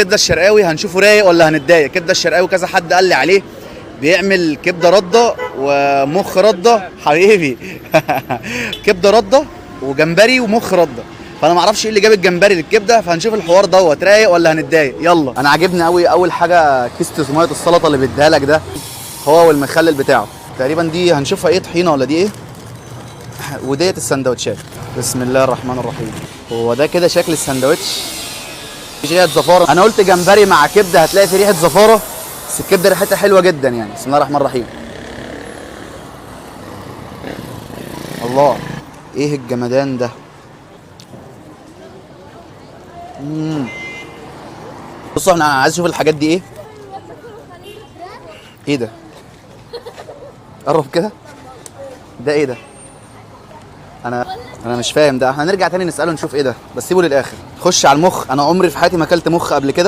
كبده الشرقاوي هنشوفه رايق ولا هنتضايق. كبده الشرقاوي كذا حد قال لي عليه، بيعمل كبده رده ومخ رده حبيبي كبده رده وجمبري ومخ رده، فانا ما اعرفش ايه اللي جاب الجمبري للكبده، فهنشوف الحوار دوت رايق ولا هنتضايق. يلا. انا عاجبني قوي اول حاجه كيسه ميه السلطه اللي بيديها لك ده، هو والمخلل بتاعه تقريبا. دي هنشوفها ايه، طحينه ولا دي ايه؟ وديت السندوتشات. بسم الله الرحمن الرحيم. هو ده كده شكل السندوتش، مفيش ريحه زفاره. انا قلت جمبري مع كبده هتلاقي في ريحه زفاره، بس الكبده ريحتها حلوه جدا يعني. بسم الله الرحمن الرحيم. الله، ايه الجمدان ده. بصوا انا عايز اشوف الحاجات دي ايه. ايه ده؟ قرب كده. ده ايه ده؟ انا مش فاهم ده. احنا هنرجع تاني نساله نشوف ايه ده، بس سيبه للاخر. خش على المخ. انا عمري في حياتي ما اكلت مخ قبل كده.